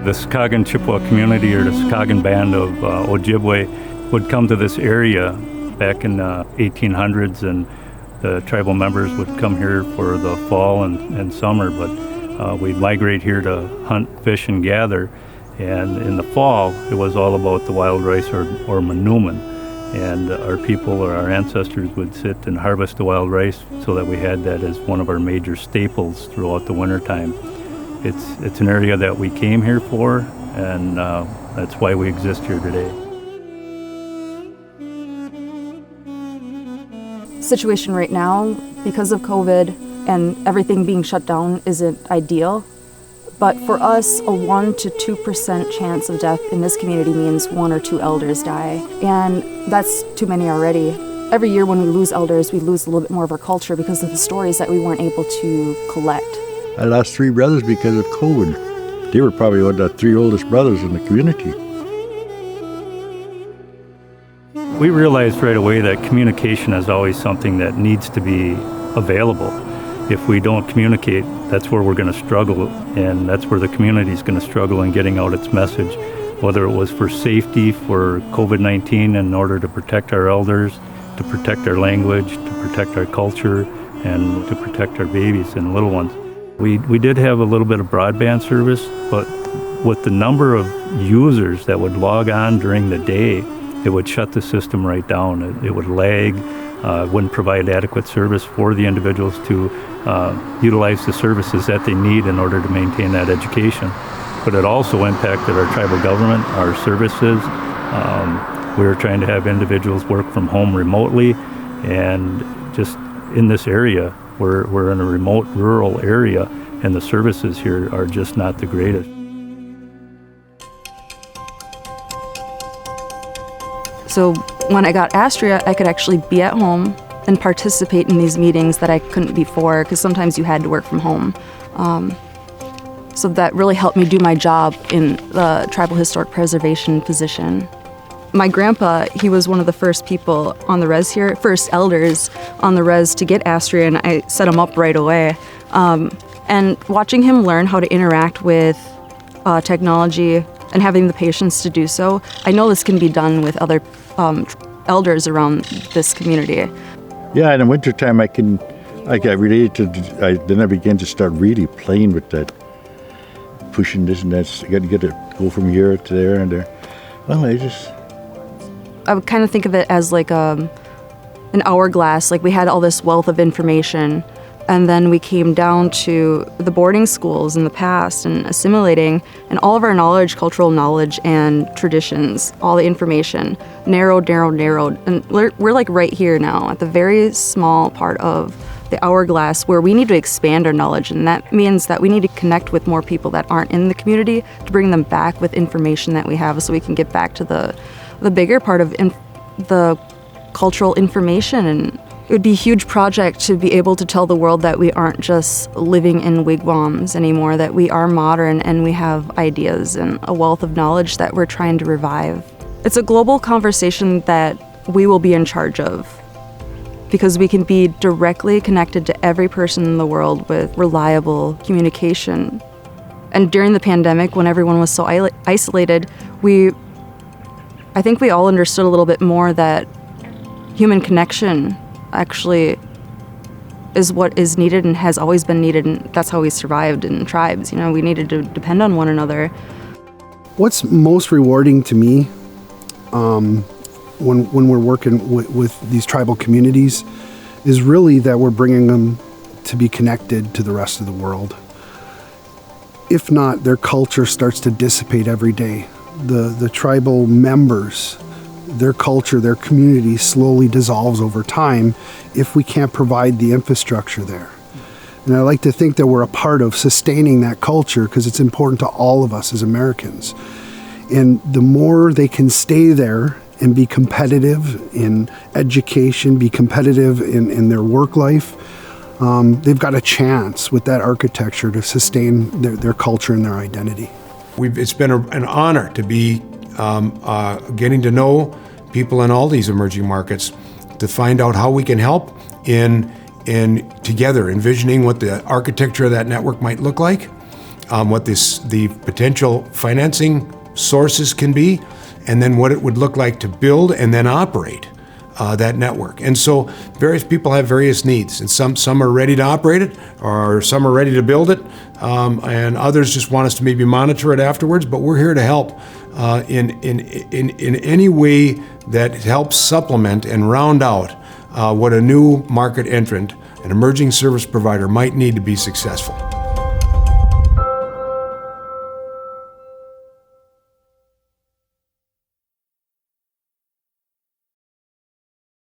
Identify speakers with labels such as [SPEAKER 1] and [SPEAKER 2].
[SPEAKER 1] The Sokaogon Chippewa Community, or the Sokaogon Band of Ojibwe, would come to this area back in the 1800s, and the tribal members would come here for the fall and summer, but we'd migrate here to hunt, fish, and gather. And in the fall, it was all about the wild rice or manoomin. And our people or our ancestors would sit and harvest the wild rice so that we had that as one of our major staples throughout the wintertime. It's an area that we came here for, and that's why we exist here today.
[SPEAKER 2] Situation right now, because of COVID and everything being shut down, isn't ideal. But for us, a 1 to 2% chance of death in this community means 1 or 2 elders die. And that's too many already. Every year when we lose elders, we lose a little bit more of our culture because of the stories that we weren't able to collect.
[SPEAKER 3] I lost 3 brothers because of COVID. They were probably one of the 3 oldest brothers in the community.
[SPEAKER 1] We realized right away that communication is always something that needs to be available. If we don't communicate, that's where we're going to struggle, and that's where the community is going to struggle in getting out its message, whether it was for safety, for COVID-19, in order to protect our elders, to protect our language, to protect our culture, and to protect our babies and little ones. We did have a little bit of broadband service, but with the number of users that would log on during the day, it would shut the system right down. It would lag, wouldn't provide adequate service for the individuals to utilize the services that they need in order to maintain that education. But it also impacted our tribal government, our services. We were trying to have individuals work from home remotely, and just in this area, we're in a remote rural area, and the services here are just not the greatest.
[SPEAKER 2] So when I got Astrea, I could actually be at home and participate in these meetings that I couldn't before, because sometimes you had to work from home. So that really helped me do my job in the tribal historic preservation position. My grandpa, he was one of the first people on the res here, first elders on the res to get Astrea, and I set him up right away. And watching him learn how to interact with technology and having the patience to do so, I know this can be done with other elders around this community.
[SPEAKER 3] Yeah, in the wintertime I got related to, then I began to start really playing with that, pushing this and that. I got to get it, go from here to there and there. Well, I
[SPEAKER 2] would kind of think of it as like an hourglass. Like we had all this wealth of information, and then we came down to the boarding schools in the past and assimilating, and all of our knowledge, cultural knowledge and traditions, all the information narrowed. And we're like right here now at the very small part of the hourglass where we need to expand our knowledge. And that means that we need to connect with more people that aren't in the community to bring them back with information that we have, so we can get back to the bigger part of the cultural information. And it would be a huge project to be able to tell the world that we aren't just living in wigwams anymore, that we are modern and we have ideas and a wealth of knowledge that we're trying to revive. It's a global conversation that we will be in charge of, because we can be directly connected to every person in the world with reliable communication. And during the pandemic, when everyone was so isolated, I think we all understood a little bit more that human connection actually is what is needed and has always been needed, and that's how we survived in tribes. You know, we needed to depend on one another.
[SPEAKER 4] What's most rewarding to me when we're working with these tribal communities is really that we're bringing them to be connected to the rest of the world. If not, their culture starts to dissipate every day. The tribal members, their culture, their community slowly dissolves over time if we can't provide the infrastructure there. And I like to think that we're a part of sustaining that culture, because it's important to all of us as Americans. And the more they can stay there and be competitive in education, be competitive in their work life, they've got a chance with that architecture to sustain their culture and their identity.
[SPEAKER 5] It's been an honor to be getting to know people in all these emerging markets, to find out how we can help in together envisioning what the architecture of that network might look like, what the potential financing sources can be, and then what it would look like to build and then operate that network. And so various people have various needs, and some are ready to operate it, or some are ready to build it, and others just want us to maybe monitor it afterwards. But we're here to help in any way that helps supplement and round out what a new market entrant, an emerging service provider, might need to be successful.